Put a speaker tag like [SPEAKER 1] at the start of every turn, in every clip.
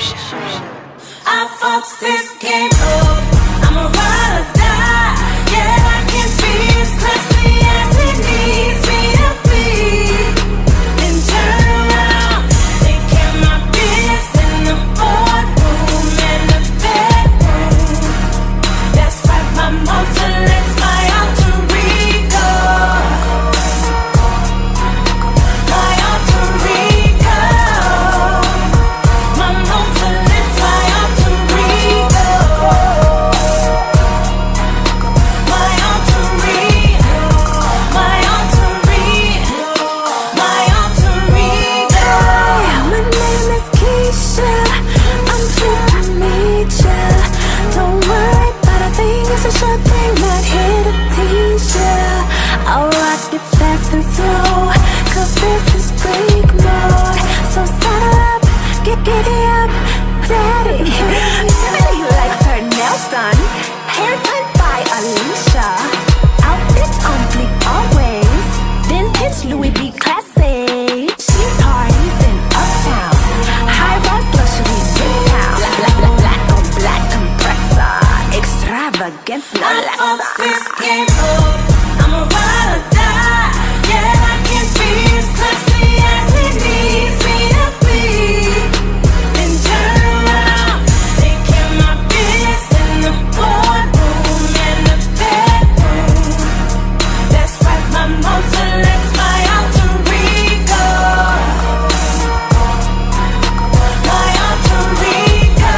[SPEAKER 1] I fucks this game up. I'm a ride or die. Yeah, I can be as classy as it needs me to be. Then turn around, take care of my business in the boardroom and the bedroom. That's right, my motor, that's my alter ego. My alter ego. My motor, that's my alter ego. My alter ego. My alter ego. My alter ego.
[SPEAKER 2] My name is Keisha. I'm pleased to meet ya. Don't worry about a thing, it's a sure thing, not here to teach ya. I'll rock it fast and slow, cause this is freak mode. So saddle up, get giddy up, daddy. Tiffany likes her nails done, hair done by Alicia. Outfits on fleek always, vintage Louis V classy. She parties in uptown, high-rise luxury midtown. Black on black compressor, extravagance no
[SPEAKER 1] I fucks
[SPEAKER 2] less.
[SPEAKER 1] this game up. I'm a ride or die. Yeah, I can be as classy as it needs me to be. Then turn around, take care of my business in the boardroom and the bedroom. That's right, my motor, that's my alter ego. My alter ego.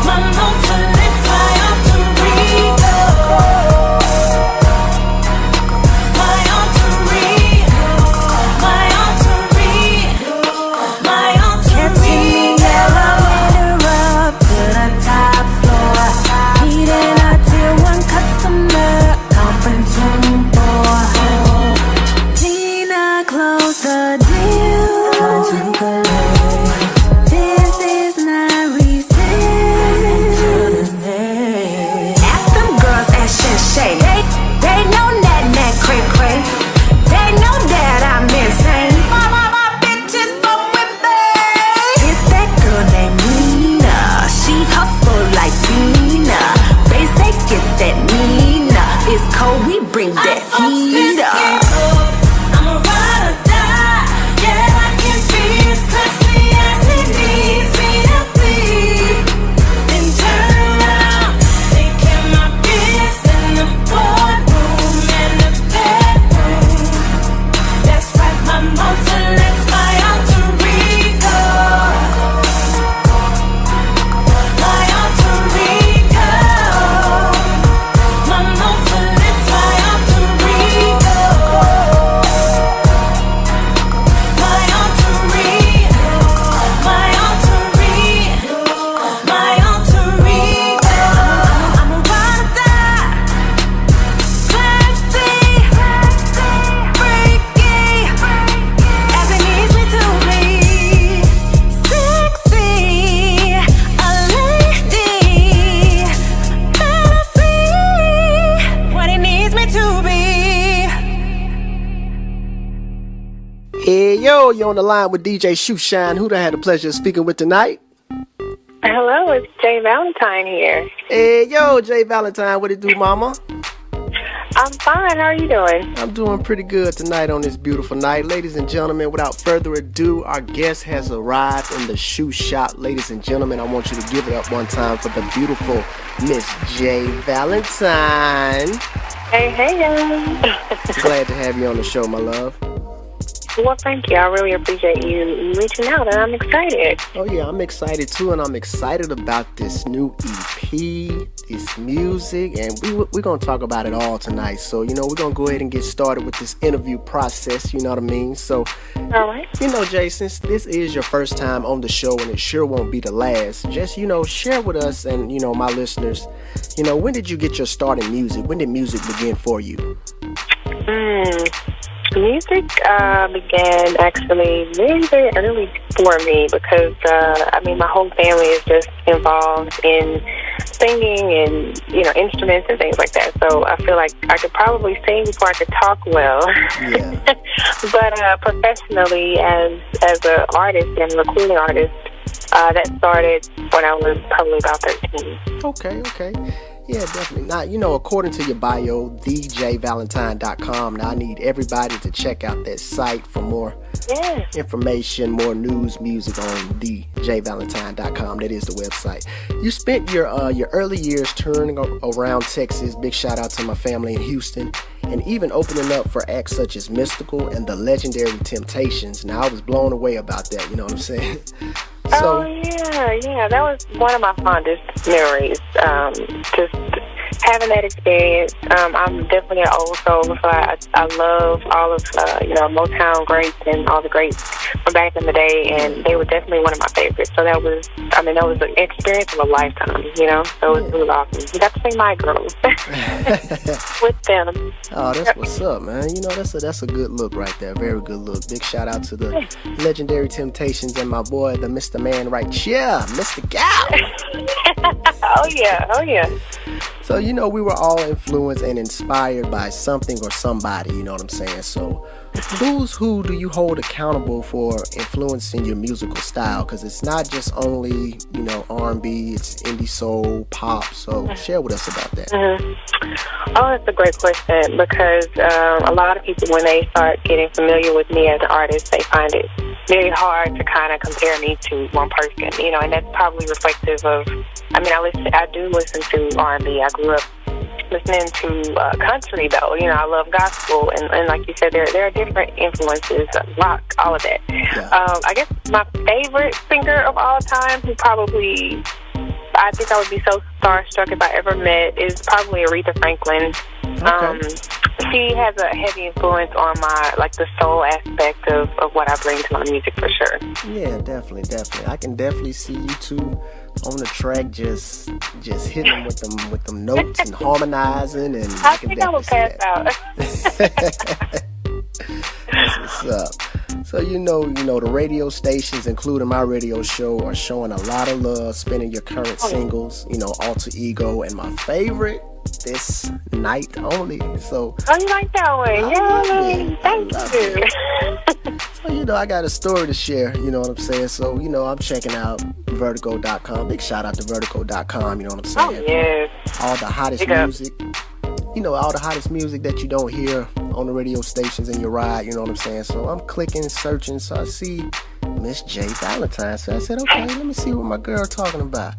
[SPEAKER 1] My motor, that's my alter ego. My alter ego. My alter ego. My alter
[SPEAKER 2] Catching the elevator up to the top floor. Meeting a tier 1 customer, conference room 4. Tina closed the deal. This is not recent. Ask them girls at Shoeshine. They know that cray cray. They know that I'm insane. My bitches fuck with me. It's that girl named Nina. She hustle like Tina. Basic get that Nina. It's cold, we bring that heat up.
[SPEAKER 1] I'm a ride or die. Yeah, I can be as classy as it needs me to be. Then turn around, take care of my business in the boardroom and the bedroom. That's right, my motor, that's my alter ego. My alter ego. My motor, that's my alter ego. My alter ego. My alter ego. My alter ego. I'm a ride or die. Classy, freaky, as it needs me to be. Sexy, a lady, fantasy, what it needs me to be.
[SPEAKER 3] Hey yo, you're on the line with DJShoeshine. Who I had the pleasure of speaking with tonight?
[SPEAKER 4] Hello, it's Jaye Valentine here.
[SPEAKER 3] Hey yo, Jaye Valentine, what it do, mama?
[SPEAKER 4] I'm fine. How are you doing?
[SPEAKER 3] I'm doing pretty good tonight on this beautiful night. Ladies and gentlemen, without further ado, our guest has arrived in the shoe shop. Ladies and gentlemen, I want you to give it up one time for the beautiful Miss Jaye Valentine.
[SPEAKER 4] Hey.
[SPEAKER 3] Glad to have you on the show, my love.
[SPEAKER 4] Well, thank you. I really appreciate you reaching out, and I'm excited.
[SPEAKER 3] Oh yeah, I'm excited too, and I'm excited about this new EP, this music, and we're going to talk about it all tonight. So, we're going to go ahead and get started with this interview process, you know what I mean? So,
[SPEAKER 4] all right.
[SPEAKER 3] Jay, since this is your first time on the show, and it sure won't be the last, just, share with us and, my listeners, when did you get your start in music? When did music begin for you?
[SPEAKER 4] Music began actually very, very early for me because, my whole family is just involved in singing and, instruments and things like that. So I feel like I could probably sing before I could talk well.
[SPEAKER 3] Yeah.
[SPEAKER 4] But professionally, as an artist and recording artist, That started when I was probably about 13.
[SPEAKER 3] Okay. Yeah, definitely. Now, according to your bio, DJValentine.com, now I need everybody to check out that site for more information, more news, music on DJValentine.com. That is the website. You spent your early years touring around Texas. Big shout out to my family in Houston. And even opening up for acts such as Mystical and the legendary Temptations. Now, I was blown away about that, you know what I'm saying?
[SPEAKER 4] So, yeah, that was one of my fondest memories. Just having that experience. I'm definitely an old soul, so I love all of Motown greats and all the greats from back in the day, and they were definitely one of my favorites. So that was an experience of a lifetime, So it was awesome. You got to sing My Girl with them.
[SPEAKER 3] Oh, that's what's up, man. That's a good look right there. Very good look. Big shout out to the legendary Temptations and my boy, the Mr. Man right here, Mr. Gal.
[SPEAKER 4] Oh yeah.
[SPEAKER 3] So, we were all influenced and inspired by something or somebody, you know what I'm saying? So, who do you hold accountable for influencing your musical style? Because it's not just only, R&B, it's indie soul, pop. So, share with us about that.
[SPEAKER 4] Mm-hmm. Oh, that's a great question, because a lot of people, when they start getting familiar with me as an artist, they find it very hard to kind of compare me to one person, and that's probably reflective of, I do listen to R&B. I grew up listening to country, though. I love gospel, and like you said, there are different influences, rock, all of that.
[SPEAKER 3] Yeah.
[SPEAKER 4] I guess my favorite singer of all time, who probably, I think I would be so starstruck if I ever met, is probably Aretha Franklin.
[SPEAKER 3] Okay.
[SPEAKER 4] She has a heavy influence on my, the soul aspect of what I bring to my music, for sure.
[SPEAKER 3] Yeah, definitely. I can definitely see you two on the track, just hitting with them notes and harmonizing, and
[SPEAKER 4] I think I will pass out.
[SPEAKER 3] That's what's up. So the radio stations, including my radio show, are showing a lot of love, spinning your current singles, Alter Ego, and my favorite, This Night Only. So
[SPEAKER 4] you like that one? Yay! Thank you.
[SPEAKER 3] So, I got a story to share, you know what I'm saying? So, I'm checking out Vertigo.com. Big shout out to Vertigo.com, you know what I'm saying?
[SPEAKER 4] Oh, yes.
[SPEAKER 3] All the hottest music. All the hottest music that you don't hear on the radio stations in your ride, you know what I'm saying? So I'm clicking, searching, so I see Miss Jaye Valentine. So I said, okay, let me see what my girl talking about.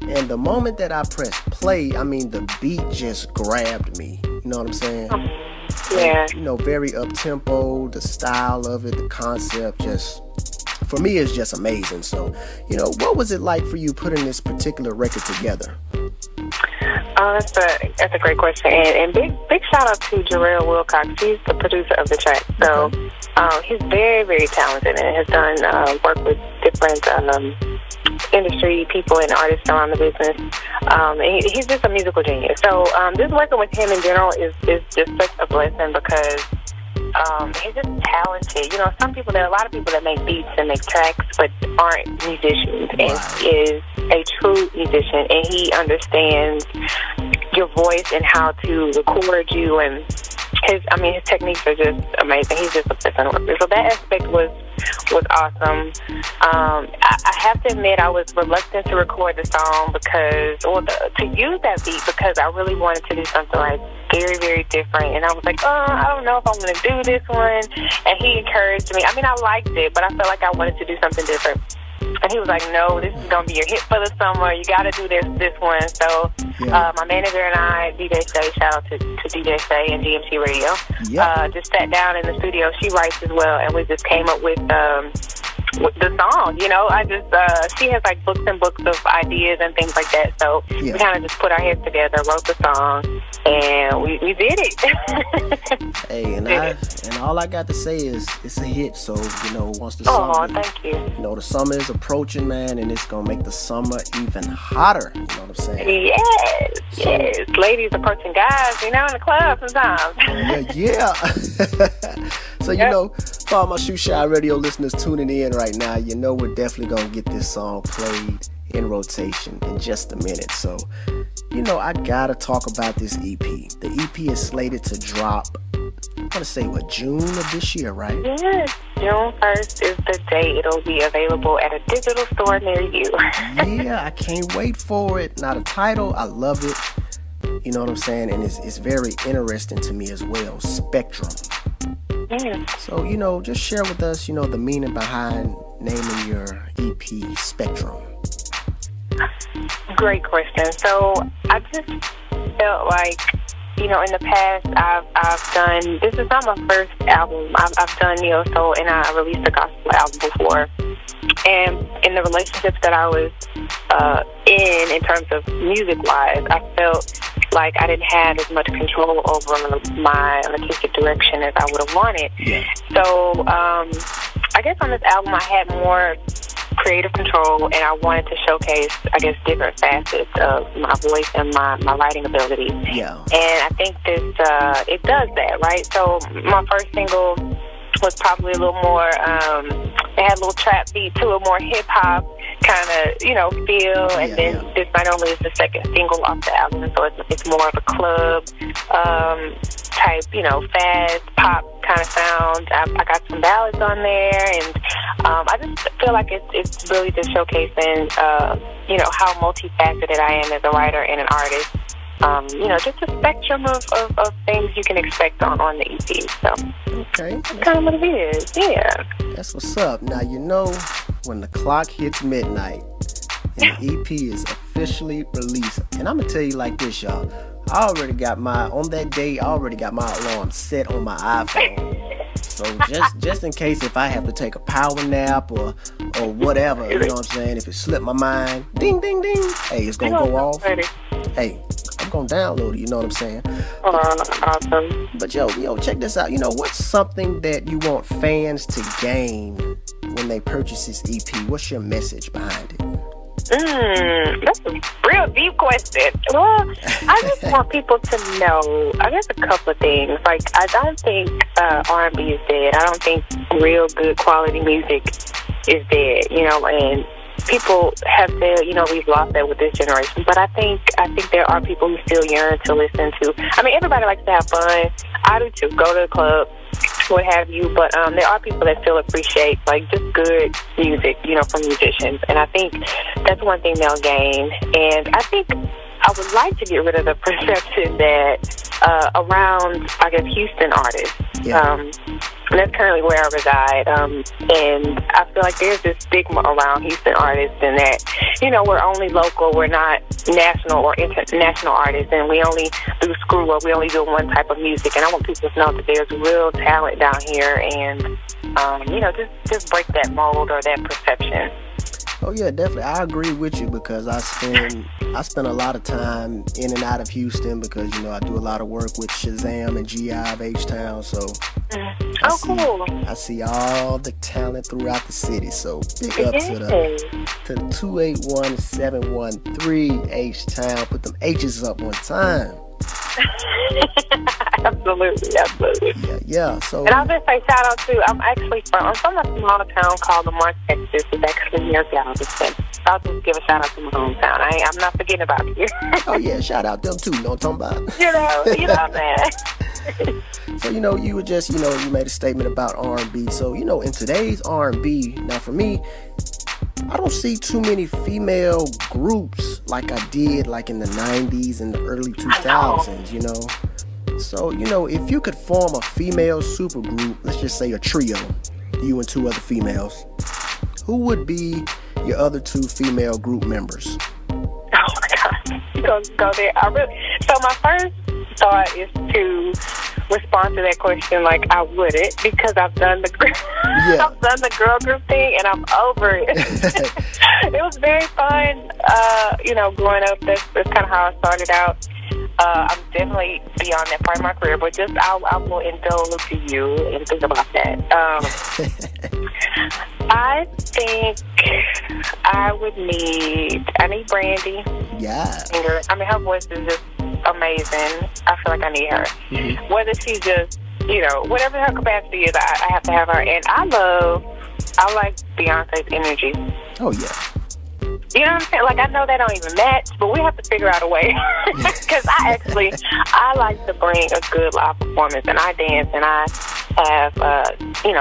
[SPEAKER 3] And the moment that I pressed play, the beat just grabbed me, you know what I'm saying?
[SPEAKER 4] Yeah.
[SPEAKER 3] And, very up-tempo, the style of it, the concept, for me, it's just amazing. So, what was it like for you putting this particular record together?
[SPEAKER 4] That's a great question, and big shout out to Jarrell Wilcox. He's the producer of the track, so he's very, very talented and has done work with different industry people and artists around the business. And he's just a musical genius. So just working with him in general is just such a blessing, because he's just talented. There are a lot of people that make beats and make tracks but aren't musicians, and he is a true musician, and he understands your voice and how to record you, and his techniques are just amazing. He's just a blessing to work with. So that aspect was awesome. I have to admit, I was reluctant to record the song to use that beat, because I really wanted to do something very, very different. And I was like, I don't know if I'm going to do this one. And he encouraged me. I liked it, but I felt like I wanted to do something different. And he was like, no, this is going to be your hit for the summer. You got to do this one. So my manager and I, DJ Shay, shout out to DJ Shay and DMC Radio, just sat down in the studio. She writes as well, and we just came up with the song. She has books and books of ideas and things like that. So we kind of just put our heads together, wrote the song, and we did it.
[SPEAKER 3] Hey, and all I got to say is it's a hit. So once the summer,
[SPEAKER 4] thank you.
[SPEAKER 3] The summer is approaching, man, and it's gonna make the summer even hotter. You know what I'm saying?
[SPEAKER 4] Yes. Ladies approaching guys, in the club sometimes.
[SPEAKER 3] Yeah. So for all my Shoeshine radio listeners tuning in right now, we're definitely gonna get this song played in rotation in just a minute. So, I gotta talk about this EP. The EP is slated to drop want to say, June of this year, right?
[SPEAKER 4] Yes, June 1st is the day it'll be available at a digital store near you.
[SPEAKER 3] Yeah, I can't wait for it. Now, the title, I love it. You know what I'm saying? And it's very interesting to me as well, Spectrum. So, just share with us, the meaning behind naming your EP Spectrum.
[SPEAKER 4] Great question. So I just felt like, in the past I've done, this is not my first album. I've done neo soul, and I released a gospel album before. And in the relationships that I was in terms of music-wise, I felt like I didn't have as much control over my artistic direction as I would have wanted.
[SPEAKER 3] Yeah.
[SPEAKER 4] So I guess on this album I had more creative control, and I wanted to showcase, I guess, different facets of my voice and my writing ability.
[SPEAKER 3] Yeah.
[SPEAKER 4] And I think this, it does that, right? So my first single was probably a little more, it had a little trap beat to it, more hip-hop kind of, feel. And then this not only is the second single off the album, so it's more of a club type, fast pop kind of sound. I got some ballads on there, and I just feel like it's really just showcasing, how multifaceted I am as a writer and an artist. Just a spectrum of things you can expect on the EP. So
[SPEAKER 3] okay,
[SPEAKER 4] that's kind of what it is. Yeah.
[SPEAKER 3] That's what's up. Now, when the clock hits midnight and the EP is officially released, and I'm gonna tell you like this, y'all. On that day, I already got my alarm set on my iPhone. So just in case if I have to take a power nap or whatever, you know what I'm saying? If it slipped my mind, ding, ding, ding. Hey, it's gonna go off. Hey, I'm gonna download it, you know what I'm saying?
[SPEAKER 4] Awesome.
[SPEAKER 3] But yo, check this out. What's something that you want fans to gain when they purchase this EP? What's your message behind it?
[SPEAKER 4] That's a real deep question. Well, I just want people to know, I guess, a couple of things. Like, I don't think R&B is dead. I don't think real good quality music is dead, and people have said, we've lost that with this generation. But I think there are people who still yearn to listen to. I mean, everybody likes to have fun. I do too. Go to the club, what have you. But there are people that still appreciate, like, just good music, from musicians. And I think that's one thing they'll gain. And I think I would like to get rid of the perception that around, I guess, Houston artists.
[SPEAKER 3] Yeah.
[SPEAKER 4] And that's currently where I reside. And I feel like there's this stigma around Houston artists, and that, we're only local, we're not national or international artists, and we only do screw up, we only do one type of music. And I want people to know that there's real talent down here, and, just break that mold or that perception.
[SPEAKER 3] Oh yeah, definitely. I agree with you because I spend a lot of time in and out of Houston because I do a lot of work with Shazam and GI of H-Town. So
[SPEAKER 4] cool.
[SPEAKER 3] I see all the talent throughout the city. So big up to the 281-713 H-Town. Put them H's up one time.
[SPEAKER 4] Absolutely.
[SPEAKER 3] Yeah. So,
[SPEAKER 4] and I'll just say shout out to, I'm from a small town called Lamar, Texas. It's actually near Galveston. I'll just give a shout out to my hometown. I'm not forgetting about you.
[SPEAKER 3] Oh yeah, shout out them too. You know what I'm talking about?
[SPEAKER 4] You know, man.
[SPEAKER 3] So you were just you made a statement about R&B. So in today's R&B, now for me, I don't see too many female groups like I did like in the 90s and the early 2000s, So, if you could form a female supergroup, let's just say a trio, you and two other females, who would be your other two female group members?
[SPEAKER 4] Oh my God, you don't go there. So my first thought is to respond to that question like I wouldn't, because I've done the I've done the girl group thing and I'm over it. It was very fun, growing up. That's kind of how I started out. I'm definitely beyond that part of my career, but just I will indulge to you and think about that. I think I need Brandy.
[SPEAKER 3] Yeah.
[SPEAKER 4] I mean, her voice is just amazing. I feel like I need her. Mm-hmm. Whether she's just, whatever her capacity is, I have to have her. And I like Beyonce's energy.
[SPEAKER 3] Oh, yeah.
[SPEAKER 4] You know what I'm saying? Like, I know they don't even match, but we have to figure out a way. Because I like to bring a good live performance, and I dance, and I have,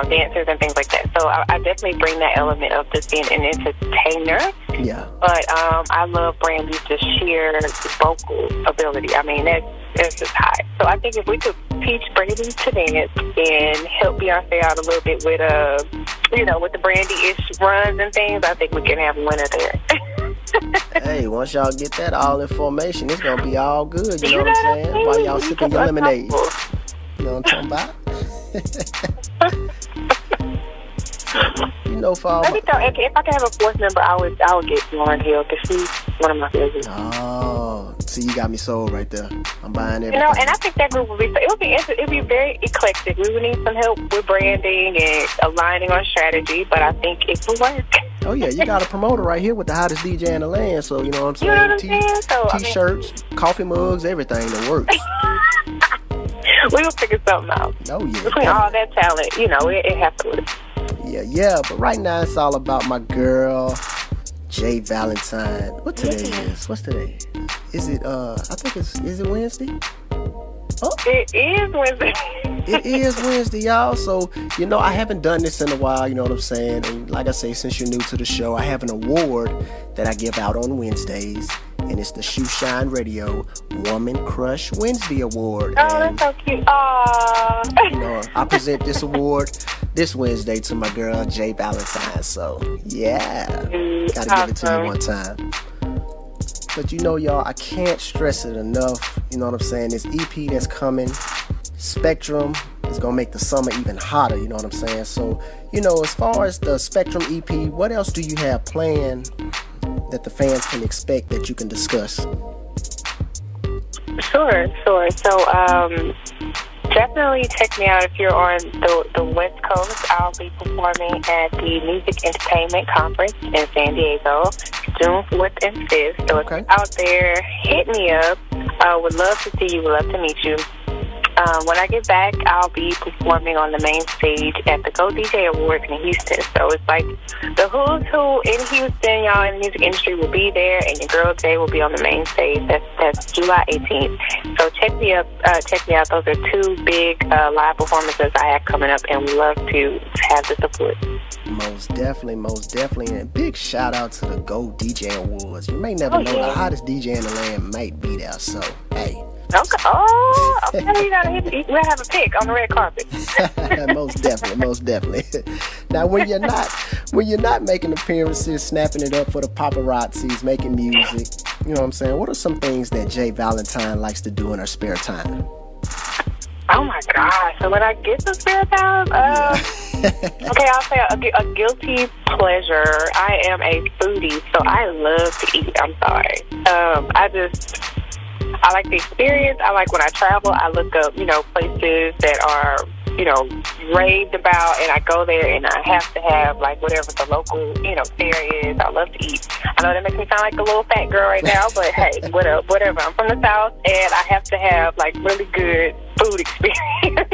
[SPEAKER 4] dancers and things like that. So I definitely bring that element of just being an entertainer.
[SPEAKER 3] Yeah.
[SPEAKER 4] But I love Brandy's just sheer vocal ability. I mean, that's just high. So I think if we could teach Brandy to dance and help Beyonce out a little bit with with the Brandy-ish runs and things, I think we can have a winner there.
[SPEAKER 3] Hey, once y'all get that all in formation, it's gonna be all good. You know what I'm saying? While y'all sipping your lemonade. You know what I'm talking about? You know, for all
[SPEAKER 4] Let me tell you, if I could have a fourth member, I would get Lauren Hill, because she's one of my favorites.
[SPEAKER 3] Oh, see, you got me sold right there. I'm buying everything.
[SPEAKER 4] You know, and I think that group would be very eclectic. We would need some help with branding and aligning on strategy, but I think it would work.
[SPEAKER 3] Oh yeah, you got a promoter right here with the hottest DJ in the land, so you know what I'm saying?
[SPEAKER 4] You know what I'm saying? So,
[SPEAKER 3] T-shirts, coffee mugs, everything that works.
[SPEAKER 4] We will figure something out.
[SPEAKER 3] Oh yeah.
[SPEAKER 4] Between all that talent, it has to work.
[SPEAKER 3] Yeah, but right now it's all about my girl, Jaye Valentine. What today is? What's today? Is it, I think is it Wednesday? Oh.
[SPEAKER 4] It is Wednesday.
[SPEAKER 3] It is Wednesday, y'all. So, I haven't done this in a while, you know what I'm saying? And like I say, since you're new to the show, I have an award that I give out on Wednesdays. And it's the Shoeshine Radio Woman Crush Wednesday Award.
[SPEAKER 4] Oh, that's so cute. Aww.
[SPEAKER 3] I present this award this Wednesday to my girl, Jaye Valentine. So, yeah. Gotta give it to you one time. But y'all, I can't stress it enough. You know what I'm saying? This EP that's coming, Spectrum, is gonna make the summer even hotter. You know what I'm saying? So, as far as the Spectrum EP, what else do you have planned that the fans can expect that you can discuss?
[SPEAKER 4] Sure. So, definitely check me out if you're on the West Coast. I'll be performing at the Music Entertainment Conference in San Diego, June 4th and 5th. So if you're out there, hit me up. Would love to see you. Would love to meet you. When I get back, I'll be performing on the main stage at the Go DJ Awards in Houston. So it's like the who's who in Houston, y'all in the music industry will be there, and your girl Jay will be on the main stage. That's July 18th. So check me out. Those are two big live performances I have coming up, and we love to have the support.
[SPEAKER 3] Most definitely. And big shout out to the Go DJ Awards. You may never know the hottest DJ in the land might be there. So, hey.
[SPEAKER 4] Okay. Oh, okay. You gotta have a pick on the red carpet.
[SPEAKER 3] Most definitely. Now, when you're not making appearances, snapping it up for the paparazzis, making music, you know what I'm saying? What are some things that Jaye Valentine likes to do in her spare time?
[SPEAKER 4] Oh my gosh! So when I get some spare time, okay, I'll say a guilty pleasure. I am a foodie, so I love to eat. I'm sorry. I like the experience. I like when I travel, I look up, places that are, raved about, and I go there and I have to have, like, whatever the local, fare is. I love to eat. I know that makes me sound like a little fat girl right now, but hey, whatever. I'm from the South, and I have to have, like, really good food experience.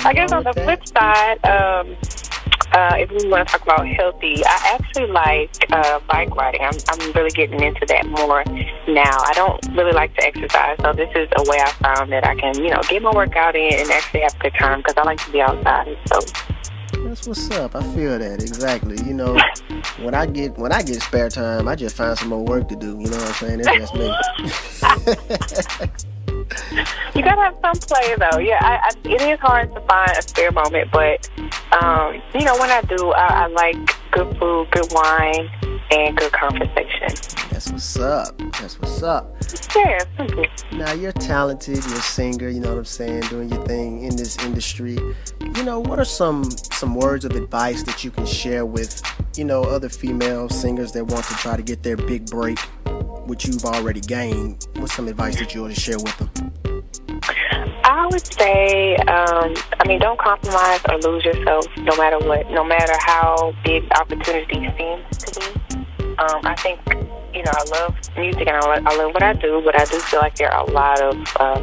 [SPEAKER 4] I guess on the flip side, if we want to talk about healthy, I actually like bike riding. I'm really getting into that more now. I don't really like to exercise, so this is a way I found that I can, get my workout in and actually have a good time, because I like to be outside. So
[SPEAKER 3] that's what's up. I feel that exactly. When I get spare time, I just find some more work to do. You know what I'm saying? That's just me.
[SPEAKER 4] You gotta have some play though. Yeah, it is hard to find a spare moment, but when I do, I like good food, good wine, and good conversation.
[SPEAKER 3] That's what's up.
[SPEAKER 4] Yeah, simple.
[SPEAKER 3] Now, you're talented, you're a singer, you know what I'm saying, doing your thing in this industry. What are some words of advice that you can share with, other female singers that want to try to get their big break, which you've already gained? What's some advice that you want to share with them?
[SPEAKER 4] I would say, don't compromise or lose yourself no matter what, no matter how big the opportunity seems to be. I think, I love music and I love what I do, but I do feel like there are a lot of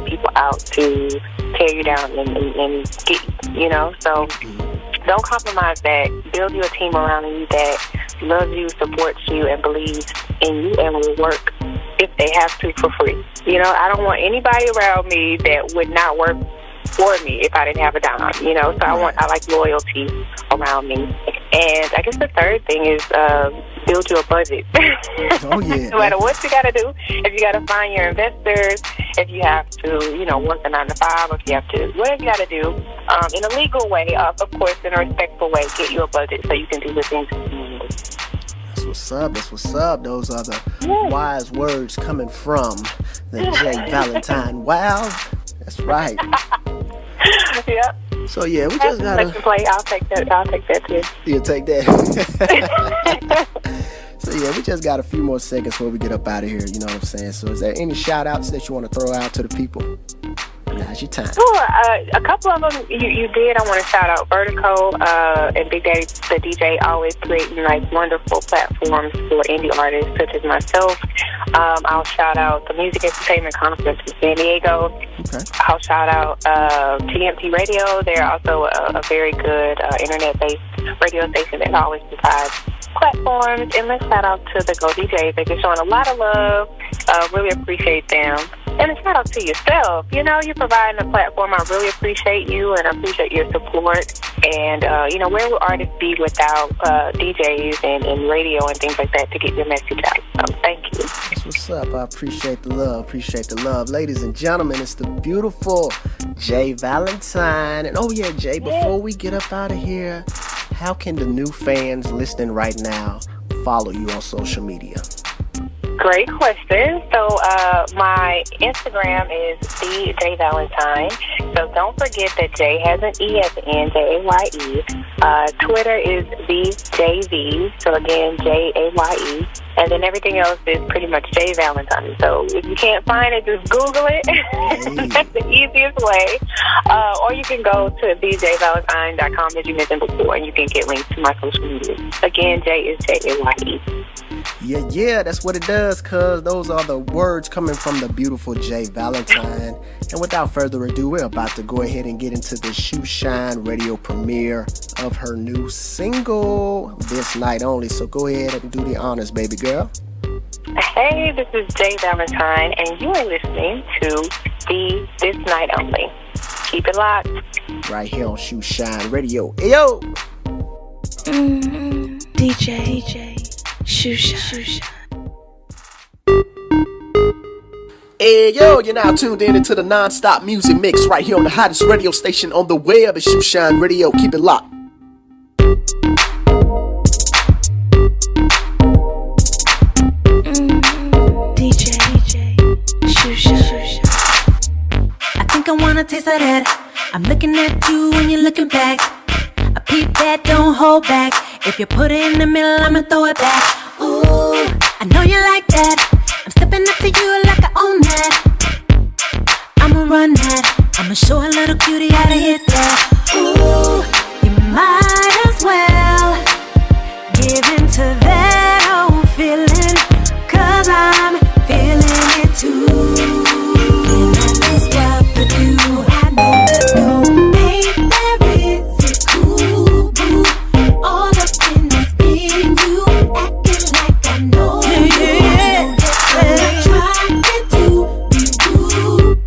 [SPEAKER 4] people out to tear you down and get you, so don't compromise that. Build you a team around you that loves you, supports you, and believes in you and will work if they have to for free. You know, I don't want anybody around me that would not work for me if I didn't have a dime, you know. So I like loyalty around me. And I guess the third thing is build you a budget.
[SPEAKER 3] Oh, yeah.
[SPEAKER 4] No matter what you got to do, if you got to find your investors, if you have to, you know, work a 9 to 5, if you have to, whatever you got to do, in a legal way, of course, in a respectful way, get you a budget so you can do the things you need.
[SPEAKER 3] That's what's up. That's what's up. Those are the wise words coming from the Jaye Valentine. Wow. That's right.
[SPEAKER 4] Yep.
[SPEAKER 3] So yeah, we just gotta
[SPEAKER 4] play. I'll take that too.
[SPEAKER 3] You'll take that. So yeah, we just got a few more seconds before we get up out of here. You know what I'm saying? So is there any shout outs that you want to throw out to the people? Now's your time.
[SPEAKER 4] Sure. A couple of them you did. I want to shout out Vertigo and Big Daddy the DJ, always creating like wonderful platforms for indie artists such as myself. I'll shout out the Music Entertainment Conference in San Diego.
[SPEAKER 3] Okay.
[SPEAKER 4] I'll shout out TMT Radio. They're also a very good internet-based radio station that always provides platforms. And let's shout out to the Go DJs. They've been showing a lot of love. Really appreciate them. And a shout out to yourself. You know, you're providing a platform. I really appreciate you and I appreciate your support. And, you know, where would artists be without DJs and radio and things like that to get your message out? So thank you.
[SPEAKER 3] That's what's up. I appreciate the love. Appreciate the love. Ladies and gentlemen, it's the beautiful Jaye Valentine. And oh yeah, Jay, before we get up out of here, how can the new fans listening right now follow you on social media?
[SPEAKER 4] Great question. So my Instagram is the Jaye Valentine. So don't forget that Jay has an E at the end, Jaye. Twitter is the JV. So again, Jaye. And then everything else is pretty much Jaye Valentine. So if you can't find it, just Google it. That's the easiest way. Or you can go to DJValentine.com as you mentioned before, and you can get links to my social media. Again, Jay is Jaye.
[SPEAKER 3] Yeah, that's what it does, cuz those are the words coming from the beautiful Jaye Valentine. And without further ado, we're about to go ahead and get into the Shoeshine radio premiere of her new single, This Night Only. So go ahead and do the honors, baby girl.
[SPEAKER 4] Hey, this is Jaye Valentine, and you are listening to This Night Only. Keep it locked.
[SPEAKER 3] Right here on Shoeshine Radio. Yo!
[SPEAKER 2] DJ Shoeshine.
[SPEAKER 3] Hey yo, you're now tuned in into the non-stop music mix right here on the hottest radio station on the web at Shoeshine Radio. Keep it locked.
[SPEAKER 2] DJ Shoeshine.
[SPEAKER 1] I think I wanna taste of that. I'm looking at you when you're looking back. I peep that, don't hold back. If you put it in the middle, I'ma throw it back. Ooh, I know you like that. I'm stepping up to you like I own that. I'ma run that. I'ma show a little cutie how to hit that. Ooh, you might as well give into that old feeling, 'cause I'm feeling it too. And I just got to do. I know the dough ain't there, is it cool, boo? All up in this being you, acting like I know you. I'm not trying to be rude,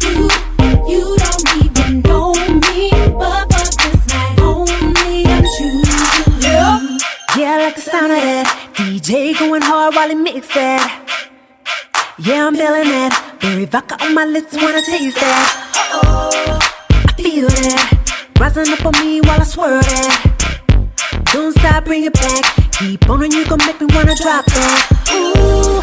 [SPEAKER 1] you don't even know me, but for this night only, I'm choosing you. Yeah, I like the sound of that. DJ going hard while he mix that. Yeah, I'm feeling that. Berry vodka on my lips, wanna taste that. Oh, I feel that. Rising up on me while I swirl that. Don't stop, bring it back. Keep on and you gon' make me wanna drop that. Ooh,